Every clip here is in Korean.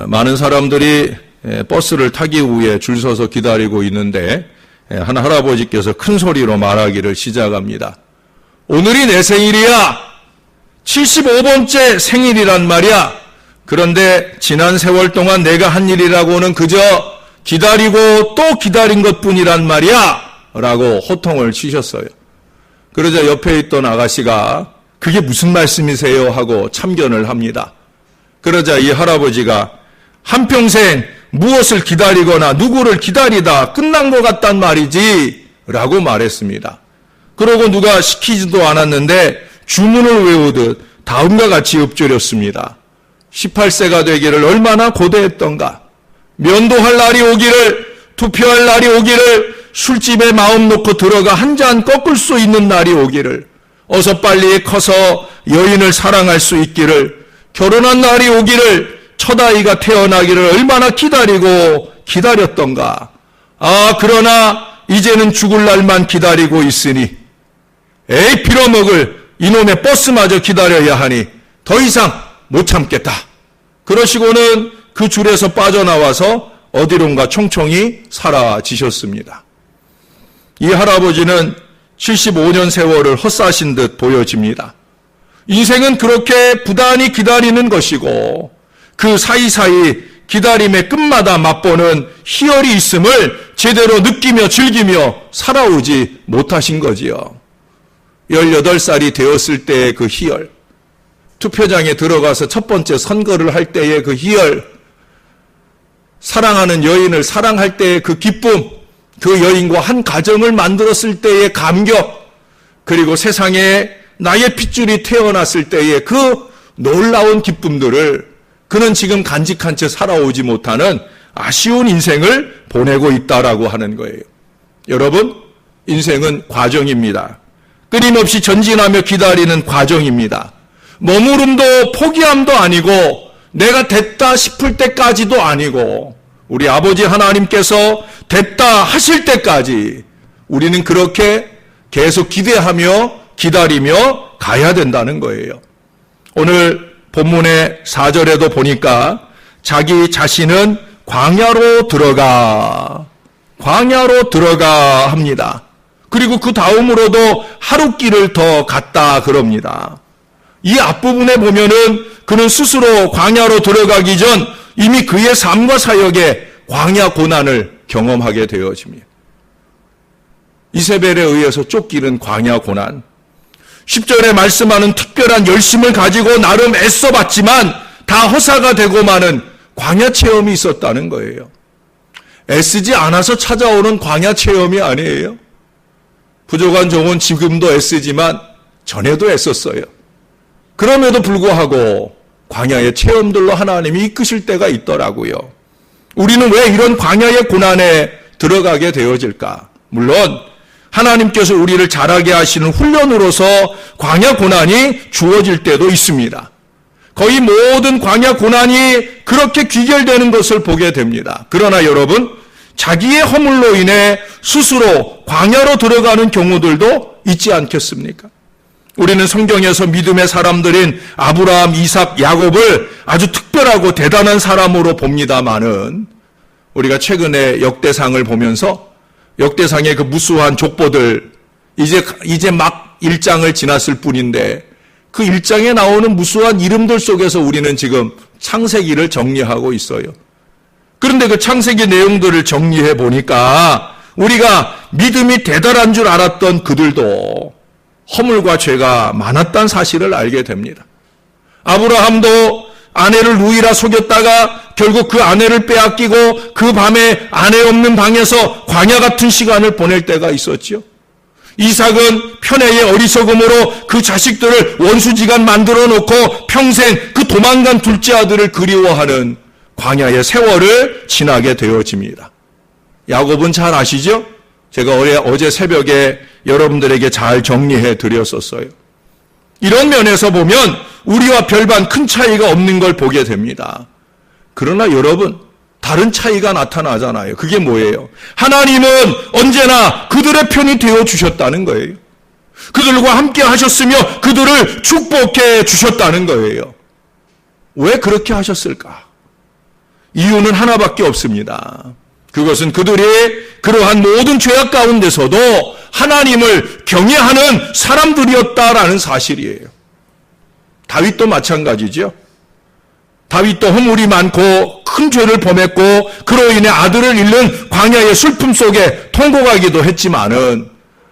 많은 사람들이 버스를 타기 위해 줄 서서 기다리고 있는데 한 할아버지께서 큰 소리로 말하기를 시작합니다. 오늘이 내 생일이야. 75번째 생일이란 말이야. 그런데 지난 세월 동안 내가 한 일이라고는 그저 기다리고 또 기다린 것뿐이란 말이야. 라고 호통을 치셨어요. 그러자 옆에 있던 아가씨가 그게 무슨 말씀이세요? 하고 참견을 합니다. 그러자 이 할아버지가 한평생 무엇을 기다리거나 누구를 기다리다 끝난 것 같단 말이지 라고 말했습니다. 그러고 누가 시키지도 않았는데 주문을 외우듯 다음과 같이 읊조렸습니다. 18세가 되기를 얼마나 고대했던가. 면도할 날이 오기를, 투표할 날이 오기를, 술집에 마음 놓고 들어가 한 잔 꺾을 수 있는 날이 오기를, 어서 빨리 커서 여인을 사랑할 수 있기를, 결혼한 날이 오기를, 첫 아이가 태어나기를 얼마나 기다리고 기다렸던가. 아, 그러나 이제는 죽을 날만 기다리고 있으니 에이 빌어먹을 이놈의 버스마저 기다려야 하니 더 이상 못 참겠다. 그러시고는 그 줄에서 빠져나와서 어디론가 총총히 사라지셨습니다. 이 할아버지는 75년 세월을 헛사신 듯 보여집니다. 인생은 그렇게 부단히 기다리는 것이고 그 사이사이 기다림의 끝마다 맛보는 희열이 있음을 제대로 느끼며 즐기며 살아오지 못하신 거지요. 18살이 되었을 때의 그 희열, 투표장에 들어가서 첫 번째 선거를 할 때의 그 희열, 사랑하는 여인을 사랑할 때의 그 기쁨, 그 여인과 한 가정을 만들었을 때의 감격, 그리고 세상에 나의 핏줄이 태어났을 때의 그 놀라운 기쁨들을 그는 지금 간직한 채 살아오지 못하는 아쉬운 인생을 보내고 있다라고 하는 거예요. 여러분, 인생은 과정입니다. 끊임없이 전진하며 기다리는 과정입니다. 머무름도 포기함도 아니고 내가 됐다 싶을 때까지도 아니고 우리 아버지 하나님께서 됐다 하실 때까지 우리는 그렇게 계속 기대하며 기다리며 가야 된다는 거예요. 오늘 본문의 4절에도 보니까 자기 자신은 광야로 들어가 합니다. 그리고 그 다음으로도 하룻길을 더 갔다 그럽니다. 이 앞부분에 보면은 그는 스스로 광야로 들어가기 전 이미 그의 삶과 사역에 광야 고난을 경험하게 되어집니다. 이세벨에 의해서 쫓기는 광야 고난. 10절에 말씀하는 특별한 열심을 가지고 나름 애써봤지만 다 허사가 되고 마는 광야 체험이 있었다는 거예요. 애쓰지 않아서 찾아오는 광야 체험이 아니에요. 부족한 종은 지금도 애쓰지만 전에도 애썼어요. 그럼에도 불구하고 광야의 체험들로 하나님이 이끄실 때가 있더라고요. 우리는 왜 이런 광야의 고난에 들어가게 되어질까? 물론 하나님께서 우리를 자라게 하시는 훈련으로서 광야 고난이 주어질 때도 있습니다. 거의 모든 광야 고난이 그렇게 귀결되는 것을 보게 됩니다. 그러나 여러분, 자기의 허물로 인해 스스로 광야로 들어가는 경우들도 있지 않겠습니까? 우리는 성경에서 믿음의 사람들인 아브라함, 이삭, 야곱을 아주 특별하고 대단한 사람으로 봅니다마는 우리가 최근에 역대상을 보면서 역대상의 그 무수한 족보들 이제 막 1장을 지났을 뿐인데 그 1장에 나오는 무수한 이름들 속에서 우리는 지금 창세기를 정리하고 있어요. 그런데 그 창세기 내용들을 정리해 보니까 우리가 믿음이 대단한 줄 알았던 그들도 허물과 죄가 많았다는 사실을 알게 됩니다. 아브라함도 아내를 루이라 속였다가 결국 그 아내를 빼앗기고 그 밤에 아내 없는 방에서 광야 같은 시간을 보낼 때가 있었죠. 이삭은 편애의 어리석음으로 그 자식들을 원수지간 만들어 놓고 평생 그 도망간 둘째 아들을 그리워하는 광야의 세월을 지나게 되어집니다. 야곱은 잘 아시죠? 제가 어제 새벽에 여러분들에게 잘 정리해 드렸었어요. 이런 면에서 보면 우리와 별반 큰 차이가 없는 걸 보게 됩니다. 그러나 여러분, 다른 차이가 나타나잖아요. 그게 뭐예요? 하나님은 언제나 그들의 편이 되어 주셨다는 거예요. 그들과 함께 하셨으며 그들을 축복해 주셨다는 거예요. 왜 그렇게 하셨을까? 이유는 하나밖에 없습니다. 그것은 그들이 그러한 모든 죄악 가운데서도 하나님을 경외하는 사람들이었다라는 사실이에요. 다윗도 마찬가지죠. 다윗도 허물이 많고 큰 죄를 범했고 그로 인해 아들을 잃는 광야의 슬픔 속에 통곡하기도 했지만은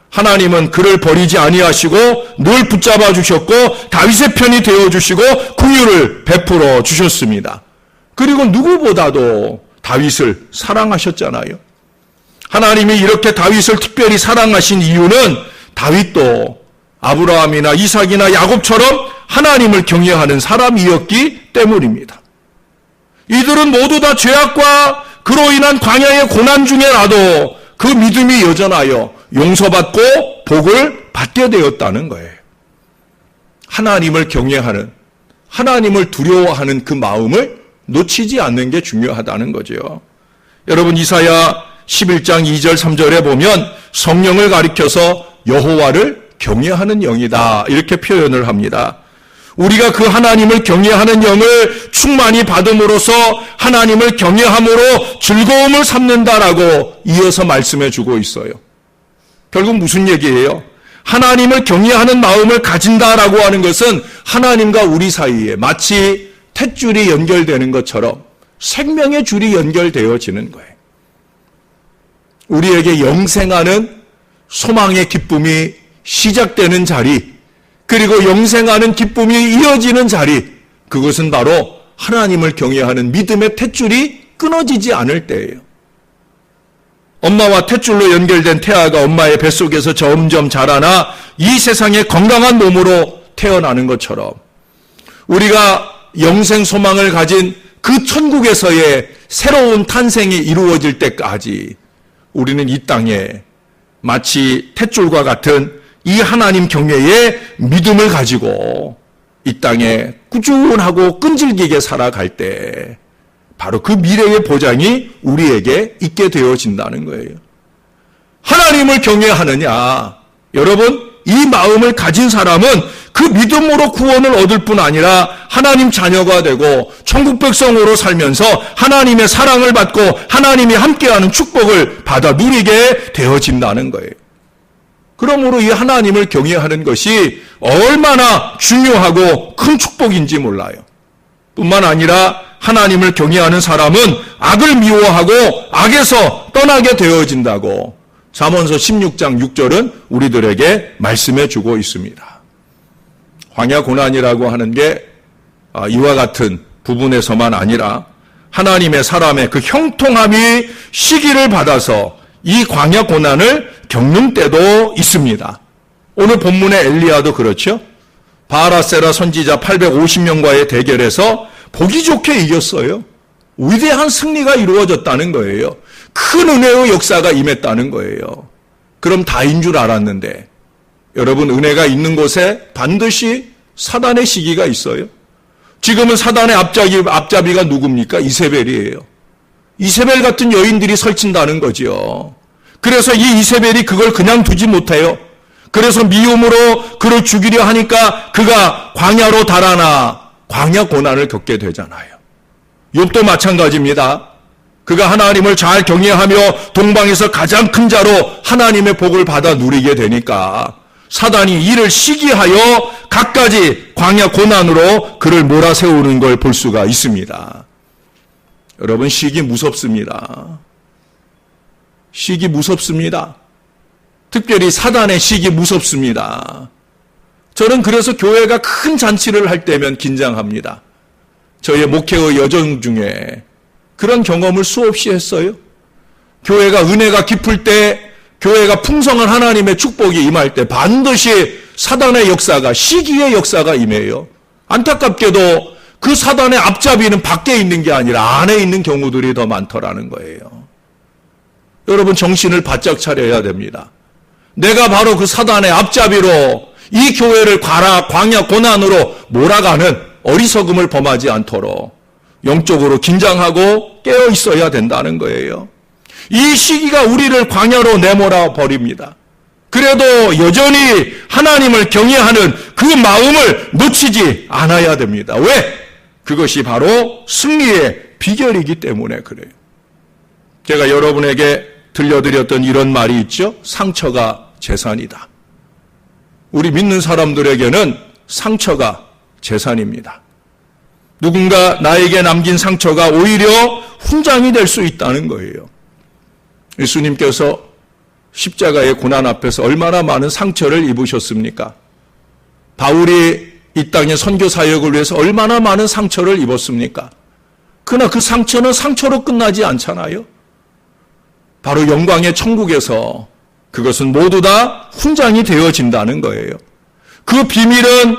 하나님은 그를 버리지 아니하시고 늘 붙잡아 주셨고 다윗의 편이 되어 주시고 긍휼을 베풀어 주셨습니다. 그리고 누구보다도 다윗을 사랑하셨잖아요. 하나님이 이렇게 다윗을 특별히 사랑하신 이유는 다윗도 아브라함이나 이삭이나 야곱처럼 하나님을 경외하는 사람이었기 때문입니다. 이들은 모두 다 죄악과 그로 인한 광야의 고난 중에라도 그 믿음이 여전하여 용서받고 복을 받게 되었다는 거예요. 하나님을 경외하는, 하나님을 두려워하는 그 마음을 놓치지 않는 게 중요하다는 거죠. 여러분 이사야 11장 2절 3절에 보면 성령을 가리켜서 여호와를 경외하는 영이다 이렇게 표현을 합니다. 우리가 그 하나님을 경외하는 영을 충만히 받음으로써 하나님을 경외함으로 즐거움을 삼는다라고 이어서 말씀해 주고 있어요. 결국 무슨 얘기예요? 하나님을 경외하는 마음을 가진다라고 하는 것은 하나님과 우리 사이에 마치 탯줄이 연결되는 것처럼 생명의 줄이 연결되어지는 거예요. 우리에게 영생하는 소망의 기쁨이 시작되는 자리, 그리고 영생하는 기쁨이 이어지는 자리, 그것은 바로 하나님을 경외하는 믿음의 탯줄이 끊어지지 않을 때예요. 엄마와 탯줄로 연결된 태아가 엄마의 뱃속에서 점점 자라나 이 세상에 건강한 몸으로 태어나는 것처럼 우리가 영생 소망을 가진 그 천국에서의 새로운 탄생이 이루어질 때까지 우리는 이 땅에 마치 탯줄과 같은 이 하나님 경외의 믿음을 가지고 이 땅에 꾸준하고 끈질기게 살아갈 때 바로 그 미래의 보장이 우리에게 있게 되어진다는 거예요. 하나님을 경외하느냐? 여러분, 이 마음을 가진 사람은 그 믿음으로 구원을 얻을 뿐 아니라 하나님 자녀가 되고 천국 백성으로 살면서 하나님의 사랑을 받고 하나님이 함께하는 축복을 받아 누리게 되어진다는 거예요. 그러므로 이 하나님을 경외하는 것이 얼마나 중요하고 큰 축복인지 몰라요. 뿐만 아니라 하나님을 경외하는 사람은 악을 미워하고 악에서 떠나게 되어진다고 잠언서 16장 6절은 우리들에게 말씀해 주고 있습니다. 광야 고난이라고 하는 게 이와 같은 부분에서만 아니라 하나님의 사람의 그 형통함이 시기를 받아서 이 광야 고난을 겪는 때도 있습니다. 오늘 본문의 엘리야도 그렇죠. 바알하세라 선지자 850명과의 대결에서 보기 좋게 이겼어요. 위대한 승리가 이루어졌다는 거예요. 큰 은혜의 역사가 임했다는 거예요. 그럼 다인 줄 알았는데 여러분, 은혜가 있는 곳에 반드시 사단의 시기가 있어요. 지금은 사단의 앞잡이가 누굽니까? 이세벨이에요. 이세벨 같은 여인들이 설친다는 거죠. 그래서 이 이세벨이 그걸 그냥 두지 못해요. 그래서 미움으로 그를 죽이려 하니까 그가 광야로 달아나 광야 고난을 겪게 되잖아요. 욥도 마찬가지입니다. 그가 하나님을 잘 경외하며 동방에서 가장 큰 자로 하나님의 복을 받아 누리게 되니까 사단이 이를 시기하여 갖가지 광야 고난으로 그를 몰아세우는 걸 볼 수가 있습니다. 여러분, 시기 무섭습니다. 시기 무섭습니다. 특별히 사단의 시기 무섭습니다. 저는 그래서 교회가 큰 잔치를 할 때면 긴장합니다. 저의 목회의 여정 중에 그런 경험을 수없이 했어요. 교회가 은혜가 깊을 때, 교회가 풍성한 하나님의 축복이 임할 때 반드시 사단의 역사가, 시기의 역사가 임해요. 안타깝게도 그 사단의 앞잡이는 밖에 있는 게 아니라 안에 있는 경우들이 더 많더라는 거예요. 여러분, 정신을 바짝 차려야 됩니다. 내가 바로 그 사단의 앞잡이로 이 교회를 광야 고난으로 몰아가는 어리석음을 범하지 않도록 영적으로 긴장하고 깨어 있어야 된다는 거예요. 이 시기가 우리를 광야로 내몰아 버립니다. 그래도 여전히 하나님을 경외하는 그 마음을 놓치지 않아야 됩니다. 왜? 그것이 바로 승리의 비결이기 때문에 그래요. 제가 여러분에게 들려드렸던 이런 말이 있죠. 상처가 재산이다. 우리 믿는 사람들에게는 상처가 재산입니다. 누군가 나에게 남긴 상처가 오히려 훈장이 될 수 있다는 거예요. 예수님께서 십자가의 고난 앞에서 얼마나 많은 상처를 입으셨습니까? 바울이 이 땅의 선교 사역을 위해서 얼마나 많은 상처를 입었습니까? 그러나 그 상처는 상처로 끝나지 않잖아요. 바로 영광의 천국에서 그것은 모두 다 훈장이 되어진다는 거예요. 그 비밀은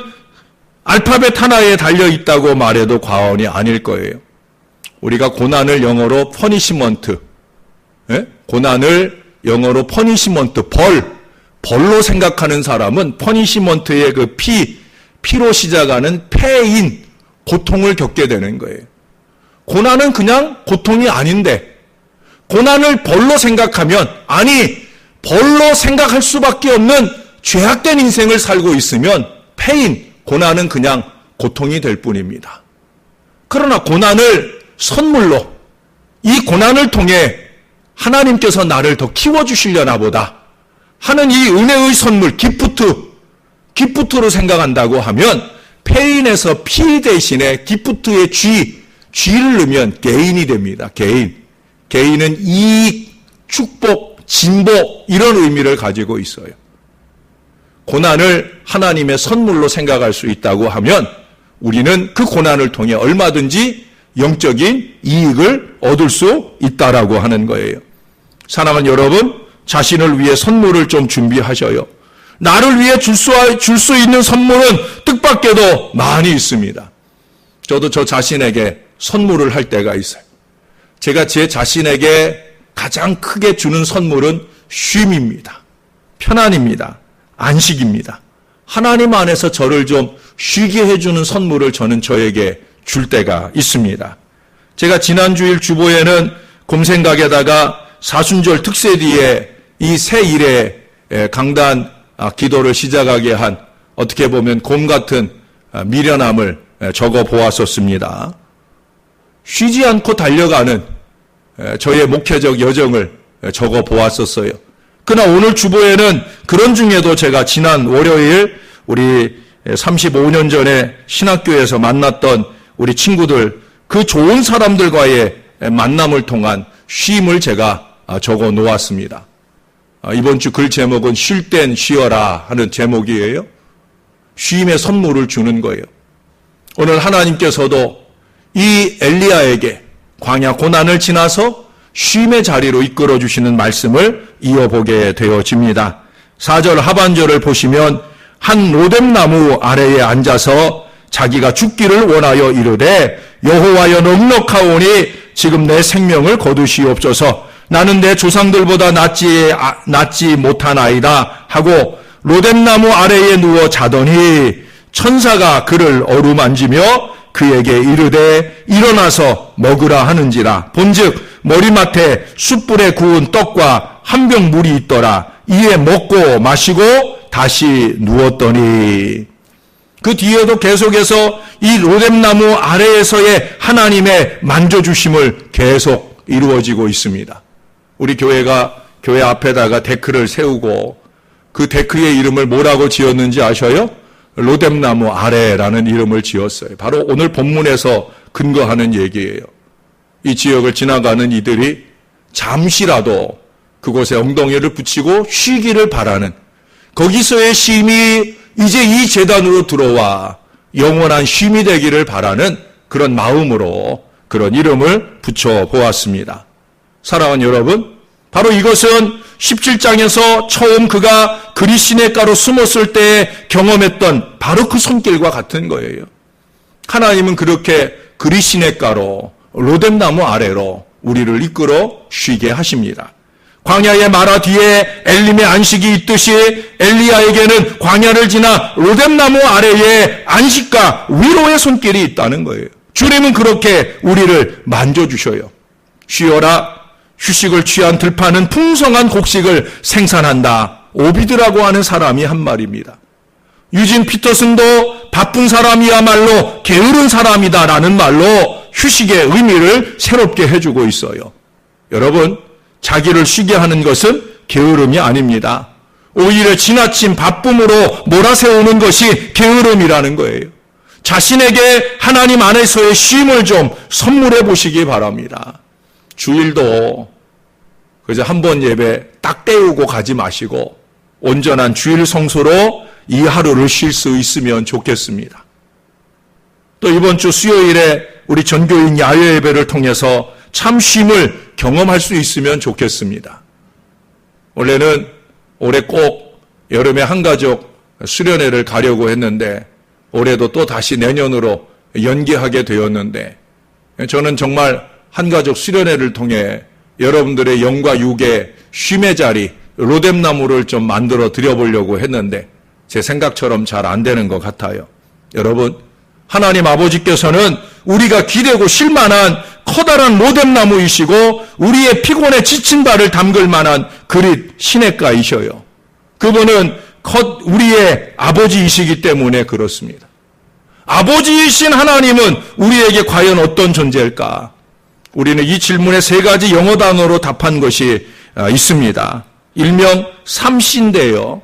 알파벳 하나에 달려있다고 말해도 과언이 아닐 거예요. 우리가 고난을 영어로 퍼니시먼트, 고난을 영어로 퍼니시먼트, 벌로 생각하는 사람은 퍼니시먼트의 그 피로 시작하는 패인, 고통을 겪게 되는 거예요. 고난은 그냥 고통이 아닌데, 고난을 벌로 생각하면, 벌로 생각할 수밖에 없는 죄악된 인생을 살고 있으면 고난은 그냥 고통이 될 뿐입니다. 그러나 고난을 선물로, 이 고난을 통해 하나님께서 나를 더 키워주시려나 보다 하는 이 은혜의 선물, 기프트로 생각한다고 하면 페인에서 피 대신에 기프트의 쥐를 넣으면 게인이 됩니다. 게인은 이익, 축복, 진보 이런 의미를 가지고 있어요. 고난을 하나님의 선물로 생각할 수 있다고 하면 우리는 그 고난을 통해 얼마든지 영적인 이익을 얻을 수 있다라고 하는 거예요. 사랑하는 여러분, 자신을 위해 선물을 좀 준비하셔요. 나를 위해 줄 수 있는 선물은 뜻밖에도 많이 있습니다. 저도 저 자신에게 선물을 할 때가 있어요. 제가 제 자신에게 가장 크게 주는 선물은 쉼입니다. 편안입니다. 안식입니다. 하나님 안에서 저를 좀 쉬게 해주는 선물을 저는 저에게 줄 때가 있습니다. 제가 지난주일 주보에는 곰생각에다가 사순절 특세 뒤에 이 새 일에 강단 기도를 시작하게 한 어떻게 보면 곰 같은 미련함을 적어 보았었습니다. 쉬지 않고 달려가는 저의 목회적 여정을 적어 보았었어요. 그러나 오늘 주보에는 그런 중에도 제가 지난 월요일 우리 35년 전에 신학교에서 만났던 우리 친구들, 그 좋은 사람들과의 만남을 통한 쉼을 제가 적어 놓았습니다. 이번 주 글 제목은 쉴 땐 쉬어라 하는 제목이에요. 쉼의 선물을 주는 거예요. 오늘 하나님께서도 이 엘리야에게 광야 고난을 지나서 쉼의 자리로 이끌어 주시는 말씀을 이어보게 되어집니다. 4절 하반절을 보시면 한 로뎀나무 아래에 앉아서 자기가 죽기를 원하여 이르되 여호와여 넉넉하오니 지금 내 생명을 거두시옵소서. 나는 내 조상들보다 낫지 못하나이다 하고 로뎀나무 아래에 누워 자더니 천사가 그를 어루만지며 그에게 이르되 일어나서 먹으라 하는지라. 본즉 머리맡에 숯불에 구운 떡과 한 병 물이 있더라. 이에 먹고 마시고 다시 누웠더니. 그 뒤에도 계속해서 이 로뎀나무 아래에서의 하나님의 만져주심을 계속 이루어지고 있습니다. 우리 교회가 교회 앞에다가 데크를 세우고 그 데크의 이름을 뭐라고 지었는지 아셔요? 로뎀나무 아래라는 이름을 지었어요. 바로 오늘 본문에서 근거하는 얘기예요. 이 지역을 지나가는 이들이 잠시라도 그곳에 엉덩이를 붙이고 쉬기를 바라는, 거기서의 쉼이 이제 이 제단으로 들어와 영원한 쉼이 되기를 바라는 그런 마음으로 그런 이름을 붙여보았습니다. 사랑하는 여러분, 바로 이것은 17장에서 처음 그가 그리시네가로 숨었을 때 경험했던 바로 그 손길과 같은 거예요. 하나님은 그렇게 그리시네가로, 로뎀나무 아래로 우리를 이끌어 쉬게 하십니다. 광야의 마라 뒤에 엘림의 안식이 있듯이 엘리야에게는 광야를 지나 로뎀나무 아래에 안식과 위로의 손길이 있다는 거예요. 주님은 그렇게 우리를 만져주셔요. 쉬어라. 휴식을 취한 들판은 풍성한 곡식을 생산한다. 오비드라고 하는 사람이 한 말입니다. 유진 피터슨도 바쁜 사람이야말로 게으른 사람이다라는 말로 휴식의 의미를 새롭게 해주고 있어요. 여러분, 자기를 쉬게 하는 것은 게으름이 아닙니다. 오히려 지나친 바쁨으로 몰아세우는 것이 게으름이라는 거예요. 자신에게 하나님 안에서의 쉼을 좀 선물해 보시기 바랍니다. 주일도 그저 한 번 예배 딱 때우고 가지 마시고 온전한 주일 성소로 이 하루를 쉴 수 있으면 좋겠습니다. 또 이번 주 수요일에 우리 전교인 야외 예배를 통해서 참 쉼을 경험할 수 있으면 좋겠습니다. 원래는 올해 꼭 여름에 한가족 수련회를 가려고 했는데 올해도 또 다시 내년으로 연기하게 되었는데 저는 정말 한가족 수련회를 통해 여러분들의 영과 육의 쉼의 자리 로뎀나무를 좀 만들어 드려보려고 했는데 제 생각처럼 잘 안 되는 것 같아요. 여러분, 하나님 아버지께서는 우리가 기대고 쉴만한 커다란 로뎀나무이시고 우리의 피곤에 지친 발을 담글 만한 그릿 시냇가이셔요. 그분은 우리의 아버지이시기 때문에 그렇습니다. 아버지이신 하나님은 우리에게 과연 어떤 존재일까? 우리는 이 질문에 세 가지 영어 단어로 답한 것이 있습니다. 일명 삼씨인데요.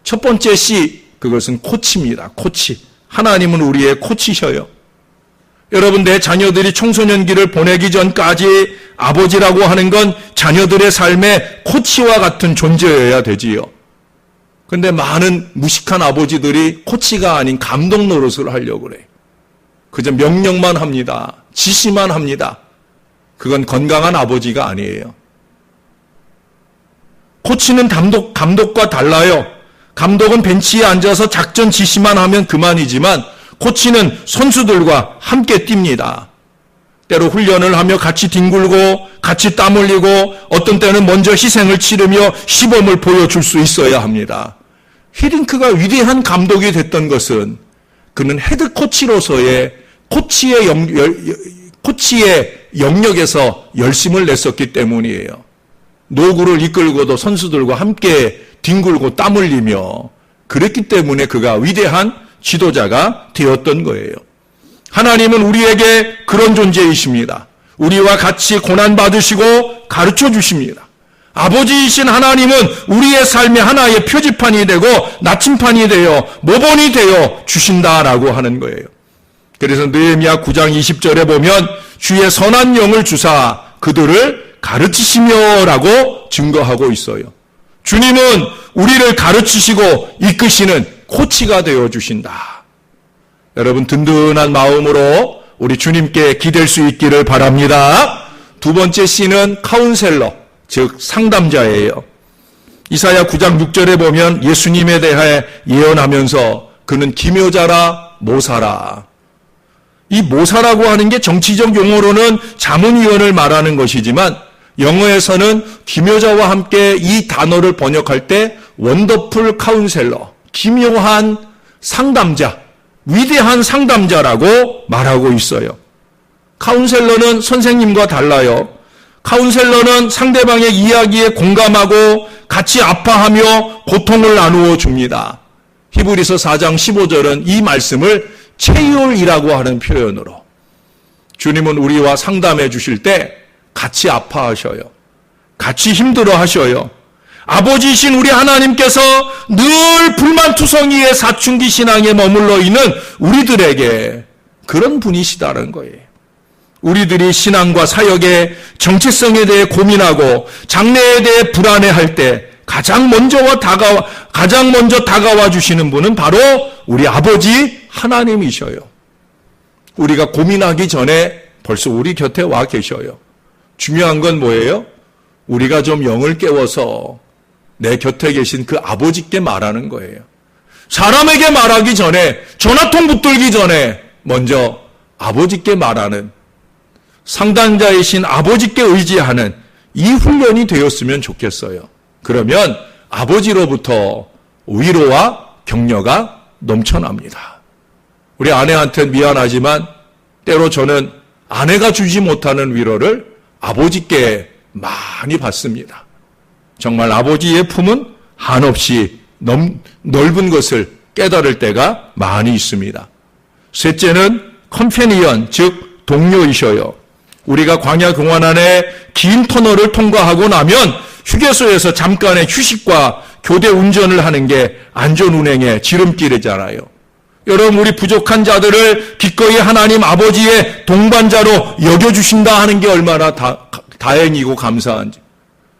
첫 번째 씨, 그것은 코치입니다. 코치. 하나님은 우리의 코치셔요. 여러분, 내 자녀들이 청소년기를 보내기 전까지 아버지라고 하는 건 자녀들의 삶의 코치와 같은 존재여야 되지요. 근데 많은 무식한 아버지들이 코치가 아닌 감독 노릇을 하려고 그래요. 그저 명령만 합니다. 지시만 합니다. 그건 건강한 아버지가 아니에요. 코치는 감독과 달라요. 감독은 벤치에 앉아서 작전 지시만 하면 그만이지만 코치는 선수들과 함께 뜁니다. 때로 훈련을 하며 같이 뒹굴고 같이 땀 흘리고 어떤 때는 먼저 희생을 치르며 시범을 보여줄 수 있어야 합니다. 히딩크가 위대한 감독이 됐던 것은 그는 헤드 코치로서의 코치의 영역에서 열심을 냈었기 때문이에요. 노구를 이끌고도 선수들과 함께 뒹굴고 땀 흘리며 그랬기 때문에 그가 위대한 지도자가 되었던 거예요. 하나님은 우리에게 그런 존재이십니다. 우리와 같이 고난받으시고 가르쳐 주십니다. 아버지이신 하나님은 우리의 삶의 하나의 표지판이 되고 나침판이 되어 모본이 되어 주신다라고 하는 거예요. 그래서 느헤미야 9장 20절에 보면 주의 선한 영을 주사 그들을 가르치시며라고 증거하고 있어요. 주님은 우리를 가르치시고 이끄시는 코치가 되어 주신다. 여러분, 든든한 마음으로 우리 주님께 기댈 수 있기를 바랍니다. 두 번째 C는 카운셀러, 즉 상담자예요. 이사야 9장 6절에 보면 예수님에 대해 예언하면서 그는 기묘자라 모사라. 이 모사라고 하는 게 정치적 용어로는 자문위원을 말하는 것이지만 영어에서는 기묘자와 함께 이 단어를 번역할 때 원더풀 카운셀러, 기묘한 상담자, 위대한 상담자라고 말하고 있어요. 카운셀러는 선생님과 달라요. 카운셀러는 상대방의 이야기에 공감하고 같이 아파하며 고통을 나누어 줍니다. 히브리서 4장 15절은 이 말씀을 체율이라고 하는 표현으로 주님은 우리와 상담해 주실 때 같이 아파하셔요. 같이 힘들어하셔요. 아버지이신 우리 하나님께서 늘 불만투성이의 사춘기 신앙에 머물러 있는 우리들에게 그런 분이시다는 거예요. 우리들이 신앙과 사역의 정체성에 대해 고민하고 장래에 대해 불안해할 때 가장 먼저 다가와 주시는 분은 바로 우리 아버지 하나님이셔요. 우리가 고민하기 전에 벌써 우리 곁에 와 계셔요. 중요한 건 뭐예요? 우리가 좀 영을 깨워서 내 곁에 계신 그 아버지께 말하는 거예요. 사람에게 말하기 전에, 전화통 붙들기 전에 먼저 아버지께 말하는, 상담자이신 아버지께 의지하는 이 훈련이 되었으면 좋겠어요. 그러면 아버지로부터 위로와 격려가 넘쳐납니다. 우리 아내한테 미안하지만 때로 저는 아내가 주지 못하는 위로를 아버지께 많이 받습니다. 정말 아버지의 품은 한없이 넓은 것을 깨달을 때가 많이 있습니다. 셋째는 컴패니언, 즉 동료이셔요. 우리가 광야 공원 안에 긴 터널을 통과하고 나면 휴게소에서 잠깐의 휴식과 교대 운전을 하는 게 안전운행의 지름길이잖아요. 여러분, 우리 부족한 자들을 기꺼이 하나님 아버지의 동반자로 여겨주신다 하는 게 얼마나 다행이고 감사한지.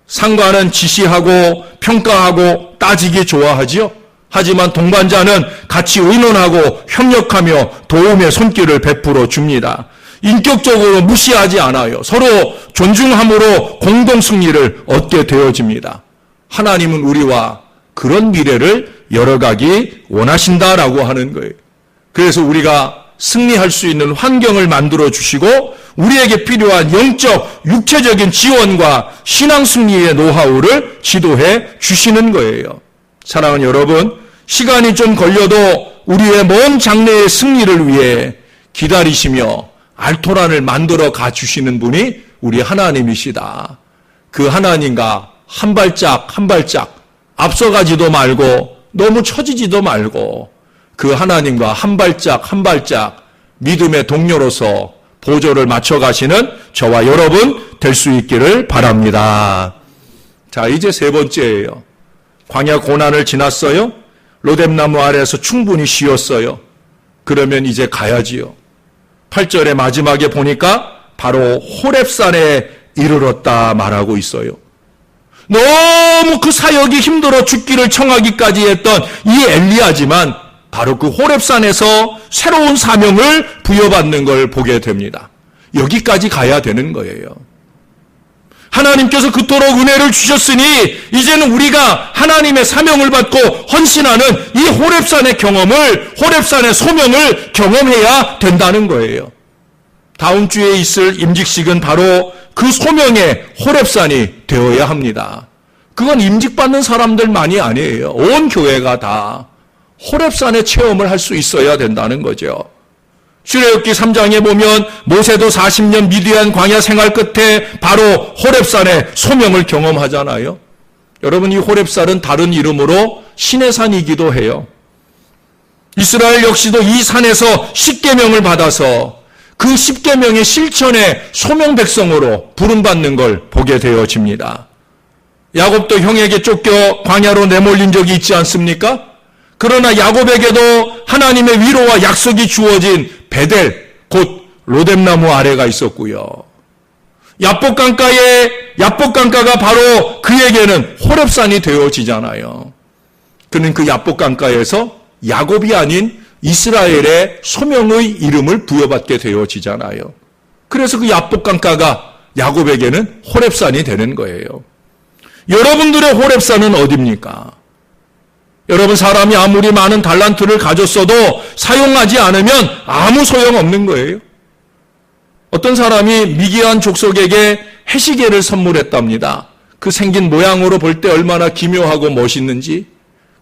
상관은 지시하고 평가하고 따지기 좋아하지요. 하지만 동반자는 같이 의논하고 협력하며 도움의 손길을 베풀어 줍니다. 인격적으로 무시하지 않아요. 서로 존중함으로 공동 승리를 얻게 되어집니다. 하나님은 우리와 그런 미래를 열어가기 원하신다라고 하는 거예요. 그래서 우리가 승리할 수 있는 환경을 만들어 주시고 우리에게 필요한 영적, 육체적인 지원과 신앙 승리의 노하우를 지도해 주시는 거예요. 사랑하는 여러분, 시간이 좀 걸려도 우리의 먼 장래의 승리를 위해 기다리시며 알토란을 만들어 가주시는 분이 우리 하나님이시다. 그 하나님과 한 발짝 한 발짝 앞서가지도 말고 너무 처지지도 말고 그 하나님과 한 발짝 한 발짝 믿음의 동료로서 보조를 맞춰가시는 저와 여러분 될 수 있기를 바랍니다. 자, 이제 세 번째예요. 광야 고난을 지났어요. 로뎀나무 아래에서 충분히 쉬었어요. 그러면 이제 가야지요. 8절의 마지막에 보니까 바로 호렙산에 이르렀다 말하고 있어요. 너무 그 사역이 힘들어 죽기를 청하기까지 했던 이 엘리야지만 바로 그 호렙산에서 새로운 사명을 부여받는 걸 보게 됩니다. 여기까지 가야 되는 거예요. 하나님께서 그토록 은혜를 주셨으니 이제는 우리가 하나님의 사명을 받고 헌신하는 이 호렙산의 경험을, 호렙산의 소명을 경험해야 된다는 거예요. 다음 주에 있을 임직식은 바로 그 소명의 호렙산이 되어야 합니다. 그건 임직받는 사람들만이 아니에요. 온 교회가 다 호렙산의 체험을 할 수 있어야 된다는 거죠. 출애굽기 3장에 보면 모세도 40년 미디안 광야 생활 끝에 바로 호렙산의 소명을 경험하잖아요. 여러분, 이 호렙산은 다른 이름으로 신의 산이기도 해요. 이스라엘 역시도 이 산에서 십계명을 받아서 그 십계명의 실천의 소명 백성으로 부름받는 걸 보게 되어집니다. 야곱도 형에게 쫓겨 광야로 내몰린 적이 있지 않습니까? 그러나 야곱에게도 하나님의 위로와 약속이 주어진 베델, 곧 로뎀나무 아래가 있었고요. 야복강가가 바로 그에게는 호렙산이 되어지잖아요. 그는 그 야복강가에서 야곱이 아닌 이스라엘의 소명의 이름을 부여받게 되어지잖아요. 그래서 그 야복강가가 야곱에게는 호렙산이 되는 거예요. 여러분들의 호렙산은 어디입니까? 여러분, 사람이 아무리 많은 달란트를 가졌어도 사용하지 않으면 아무 소용없는 거예요. 어떤 사람이 미디안 족속에게 해시계를 선물했답니다. 그 생긴 모양으로 볼 때 얼마나 기묘하고 멋있는지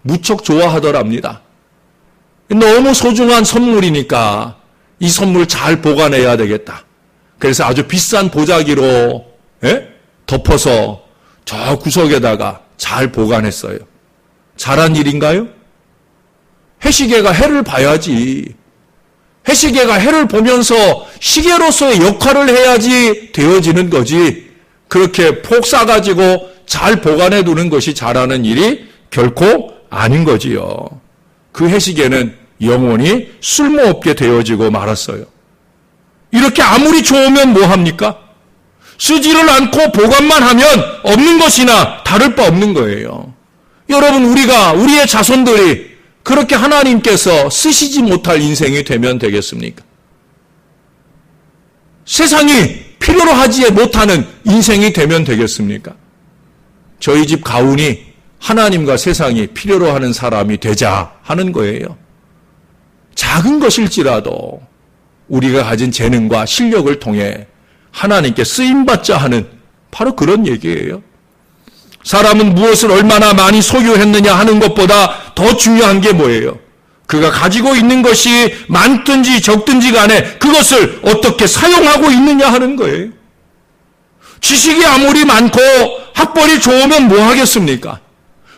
무척 좋아하더랍니다. 너무 소중한 선물이니까 이 선물 잘 보관해야 되겠다. 그래서 아주 비싼 보자기로 덮어서 저 구석에다가 잘 보관했어요. 잘한 일인가요? 해시계가 해를 봐야지. 해시계가 해를 보면서 시계로서의 역할을 해야지 되어지는 거지. 그렇게 폭 싸가지고 잘 보관해 두는 것이 잘하는 일이 결코 아닌 거지요. 그 해시계는 영원히 쓸모없게 되어지고 말았어요. 이렇게 아무리 좋으면 뭐합니까? 쓰지를 않고 보관만 하면 없는 것이나 다를 바 없는 거예요. 여러분, 우리의 자손들이 그렇게 하나님께서 쓰시지 못할 인생이 되면 되겠습니까? 세상이 필요로 하지 못하는 인생이 되면 되겠습니까? 저희 집 가훈이 하나님과 세상이 필요로 하는 사람이 되자 하는 거예요. 작은 것일지라도 우리가 가진 재능과 실력을 통해 하나님께 쓰임받자 하는 바로 그런 얘기예요. 사람은 무엇을 얼마나 많이 소유했느냐 하는 것보다 더 중요한 게 뭐예요? 그가 가지고 있는 것이 많든지 적든지 간에 그것을 어떻게 사용하고 있느냐 하는 거예요. 지식이 아무리 많고 학벌이 좋으면 뭐 하겠습니까?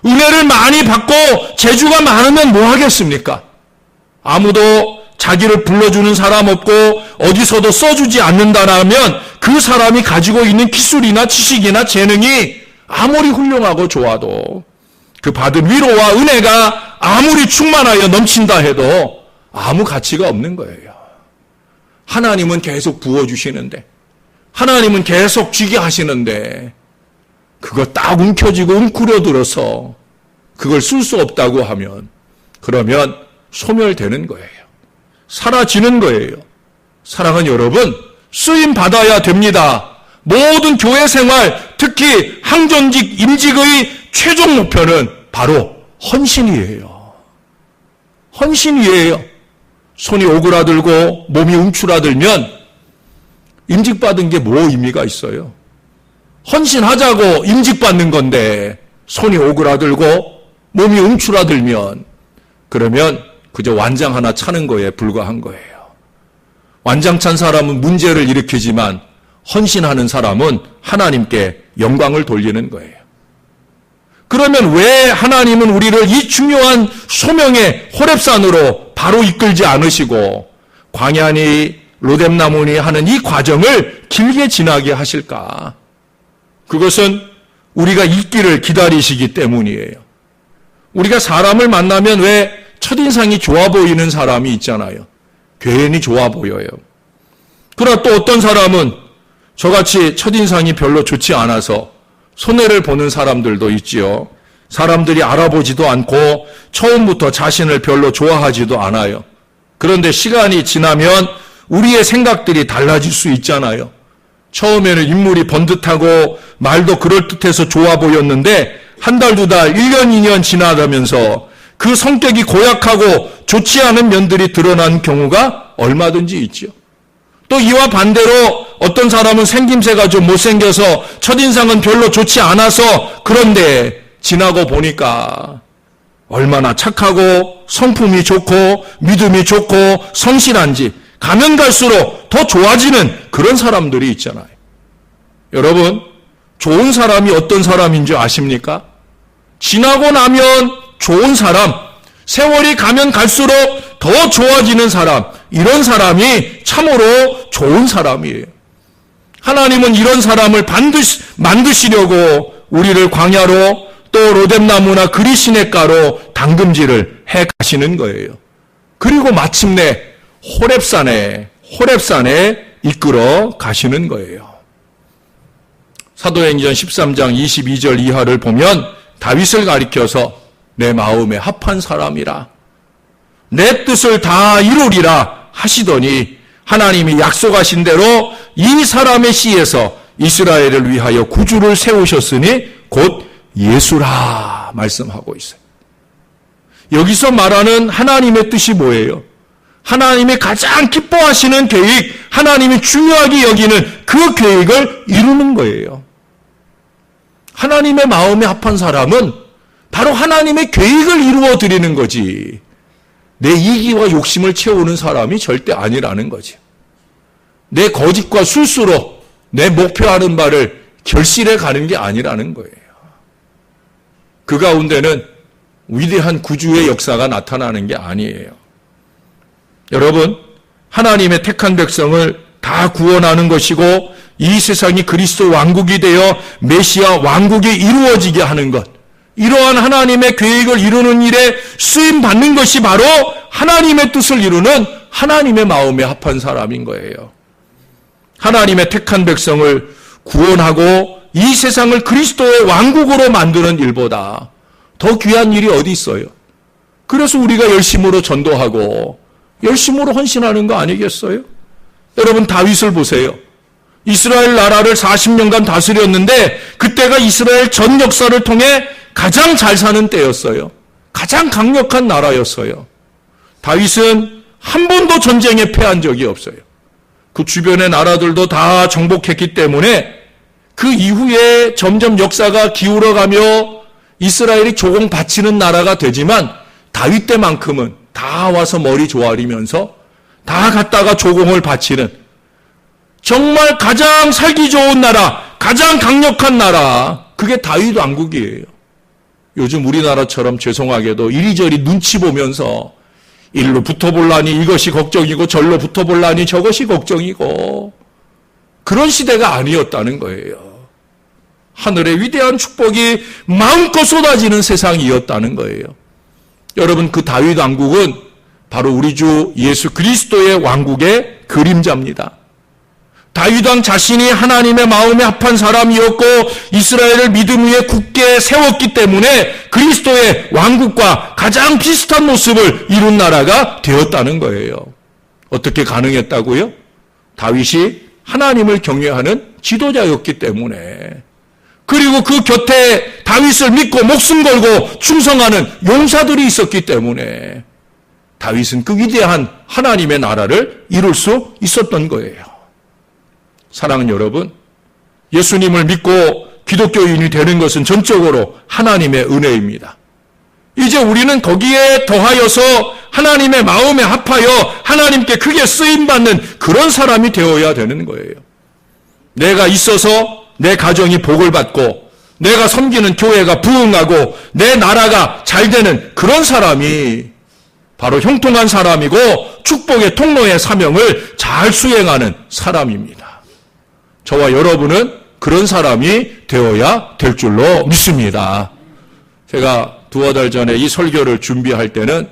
은혜를 많이 받고 재주가 많으면 뭐 하겠습니까? 아무도 자기를 불러주는 사람 없고 어디서도 써주지 않는다라면 그 사람이 가지고 있는 기술이나 지식이나 재능이 아무리 훌륭하고 좋아도 그 받은 위로와 은혜가 아무리 충만하여 넘친다 해도 아무 가치가 없는 거예요. 하나님은 계속 부어주시는데, 하나님은 계속 쥐게 하시는데 그거 딱 움켜쥐고 웅크려들어서 그걸 쓸 수 없다고 하면 그러면 소멸되는 거예요. 사라지는 거예요. 사랑하는 여러분, 쓰임 받아야 됩니다. 모든 교회 생활, 특히 항전직 임직의 최종 목표는 바로 헌신이에요. 헌신이에요. 손이 오그라들고 몸이 움츠라들면 임직받은 게 뭐 의미가 있어요? 헌신하자고 임직받는 건데 손이 오그라들고 몸이 움츠라들면 그러면 그저 완장 하나 차는 거에 불과한 거예요. 완장 찬 사람은 문제를 일으키지만 헌신하는 사람은 하나님께 영광을 돌리는 거예요. 그러면 왜 하나님은 우리를 이 중요한 소명의 호렙산으로 바로 이끌지 않으시고 광야니 로뎀나무니 하는 이 과정을 길게 지나게 하실까? 그것은 우리가 있기를 기다리시기 때문이에요. 우리가 사람을 만나면 왜 첫인상이 좋아 보이는 사람이 있잖아요. 괜히 좋아 보여요. 그러나 또 어떤 사람은 저같이 첫인상이 별로 좋지 않아서 손해를 보는 사람들도 있지요. 사람들이 알아보지도 않고 처음부터 자신을 별로 좋아하지도 않아요. 그런데 시간이 지나면 우리의 생각들이 달라질 수 있잖아요. 처음에는 인물이 번듯하고 말도 그럴듯해서 좋아 보였는데 한 달, 두 달, 1년, 2년 지나가면서 그 성격이 고약하고 좋지 않은 면들이 드러난 경우가 얼마든지 있죠. 또 이와 반대로 어떤 사람은 생김새가 좀 못생겨서 첫인상은 별로 좋지 않아서 그런데 지나고 보니까 얼마나 착하고 성품이 좋고 믿음이 좋고 성실한지 가면 갈수록 더 좋아지는 그런 사람들이 있잖아요. 여러분, 좋은 사람이 어떤 사람인 줄 아십니까? 지나고 나면 좋은 사람, 세월이 가면 갈수록 더 좋아지는 사람, 이런 사람이 참으로 좋은 사람이에요. 하나님은 이런 사람을 반드시 만드시려고 우리를 광야로 또 로뎀나무나 그리시네가로 당금질을 해 가시는 거예요. 그리고 마침내 호렙산에 이끌어 가시는 거예요. 사도행전 13장 22절 이하를 보면 다윗을 가리켜서 내 마음에 합한 사람이라 내 뜻을 다 이루리라 하시더니 하나님이 약속하신 대로 이 사람의 씨에서 이스라엘을 위하여 구주를 세우셨으니 곧 예수라 말씀하고 있어요. 여기서 말하는 하나님의 뜻이 뭐예요? 하나님이 가장 기뻐하시는 계획, 하나님이 중요하게 여기는 그 계획을 이루는 거예요. 하나님의 마음에 합한 사람은 바로 하나님의 계획을 이루어 드리는 거지, 내 이기와 욕심을 채우는 사람이 절대 아니라는 거지. 내 거짓과 술수로 내 목표하는 바를 결실해 가는 게 아니라는 거예요. 그 가운데는 위대한 구주의 역사가 나타나는 게 아니에요. 여러분, 하나님의 택한 백성을 다 구원하는 것이고 이 세상이 그리스도 왕국이 되어 메시아 왕국이 이루어지게 하는 것, 이러한 하나님의 계획을 이루는 일에 쓰임받는 것이 바로 하나님의 뜻을 이루는 하나님의 마음에 합한 사람인 거예요. 하나님의 택한 백성을 구원하고 이 세상을 그리스도의 왕국으로 만드는 일보다 더 귀한 일이 어디 있어요? 그래서 우리가 열심으로 전도하고 열심으로 헌신하는 거 아니겠어요? 여러분, 다윗을 보세요. 이스라엘 나라를 40년간 다스렸는데 그때가 이스라엘 전 역사를 통해 가장 잘 사는 때였어요. 가장 강력한 나라였어요. 다윗은 한 번도 전쟁에 패한 적이 없어요. 그 주변의 나라들도 다 정복했기 때문에 그 이후에 점점 역사가 기울어가며 이스라엘이 조공 바치는 나라가 되지만 다윗 때만큼은 다 와서 머리 조아리면서 다 갔다가 조공을 바치는 정말 가장 살기 좋은 나라, 가장 강력한 나라, 그게 다윗 왕국이에요. 요즘 우리나라처럼 죄송하게도 이리저리 눈치 보면서 일로 붙어볼라니 이것이 걱정이고 절로 붙어볼라니 저것이 걱정이고 그런 시대가 아니었다는 거예요. 하늘의 위대한 축복이 마음껏 쏟아지는 세상이었다는 거예요. 여러분, 그 다윗 왕국은 바로 우리 주 예수 그리스도의 왕국의 그림자입니다. 다윗 왕 자신이 하나님의 마음에 합한 사람이었고 이스라엘을 믿음 위에 굳게 세웠기 때문에 그리스도의 왕국과 가장 비슷한 모습을 이룬 나라가 되었다는 거예요. 어떻게 가능했다고요? 다윗이 하나님을 경외하는 지도자였기 때문에, 그리고 그 곁에 다윗을 믿고 목숨 걸고 충성하는 용사들이 있었기 때문에 다윗은 그 위대한 하나님의 나라를 이룰 수 있었던 거예요. 사랑하는 여러분, 예수님을 믿고 기독교인이 되는 것은 전적으로 하나님의 은혜입니다. 이제 우리는 거기에 더하여서 하나님의 마음에 합하여 하나님께 크게 쓰임받는 그런 사람이 되어야 되는 거예요. 내가 있어서 내 가정이 복을 받고 내가 섬기는 교회가 부흥하고 내 나라가 잘 되는 그런 사람이 바로 형통한 사람이고 축복의 통로의 사명을 잘 수행하는 사람입니다. 저와 여러분은 그런 사람이 되어야 될 줄로 믿습니다. 제가 두어 달 전에 이 설교를 준비할 때는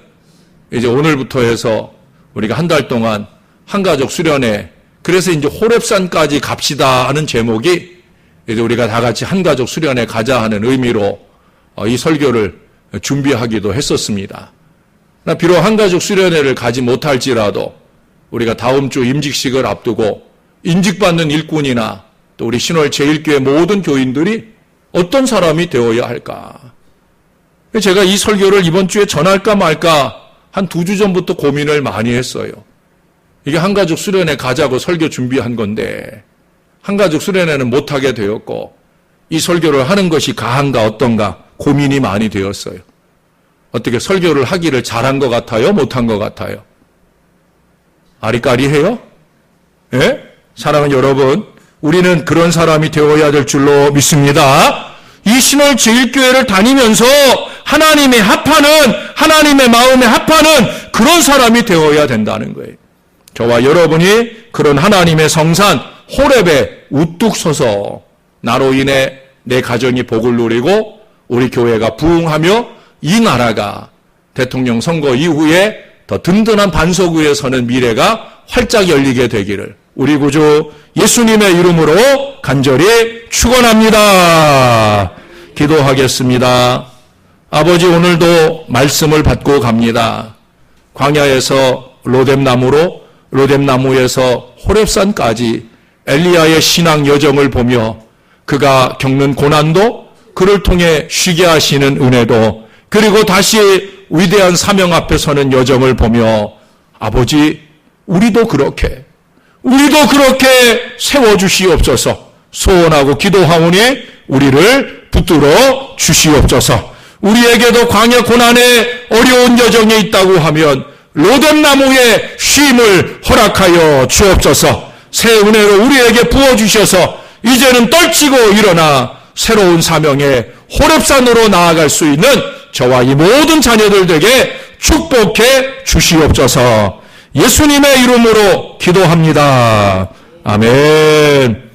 이제 오늘부터 해서 우리가 한 달 동안 한가족 수련회, 그래서 이제 호렙산까지 갑시다 하는 제목이 이제 우리가 다 같이 한가족 수련회 가자 하는 의미로 이 설교를 준비하기도 했었습니다. 비록 한가족 수련회를 가지 못할지라도 우리가 다음 주 임직식을 앞두고 임직받는 일꾼이나 또 우리 신월 제1교회 모든 교인들이 어떤 사람이 되어야 할까? 제가 이 설교를 이번 주에 전할까 말까 한 2주 전부터 고민을 많이 했어요. 이게 한가족 수련회 가자고 설교 준비한 건데 한가족 수련회는 못하게 되었고 이 설교를 하는 것이 가한가 어떤가 고민이 많이 되었어요. 어떻게 설교를 하기를 잘한 것 같아요? 못한 것 같아요? 아리까리해요? 예? 사랑하는 여러분, 우리는 그런 사람이 되어야 될 줄로 믿습니다. 이 신월 제1교회를 다니면서 하나님의 합하는, 하나님의 마음에 합하는 그런 사람이 되어야 된다는 거예요. 저와 여러분이 그런 하나님의 성산 호렙에 우뚝 서서 나로 인해 내 가정이 복을 누리고 우리 교회가 부흥하며 이 나라가 대통령 선거 이후에 더 든든한 반석 위에 서는 미래가 활짝 열리게 되기를 우리 구주 예수님의 이름으로 간절히 축원합니다. 기도하겠습니다. 아버지, 오늘도 말씀을 받고 갑니다. 광야에서 로뎀나무에서 호렙산까지 엘리야의 신앙 여정을 보며 그가 겪는 고난도, 그를 통해 쉬게 하시는 은혜도, 그리고 다시 위대한 사명 앞에 서는 여정을 보며 아버지, 우리도 그렇게 세워주시옵소서. 소원하고 기도하오니 우리를 붙들어 주시옵소서. 우리에게도 광야 고난의 어려운 여정에 있다고 하면 로뎀나무의 쉼을 허락하여 주옵소서. 새 은혜로 우리에게 부어주셔서 이제는 떨치고 일어나 새로운 사명의 호렙산으로 나아갈 수 있는 저와 이 모든 자녀들 되게 축복해 주시옵소서. 예수님의 이름으로 기도합니다. 아멘.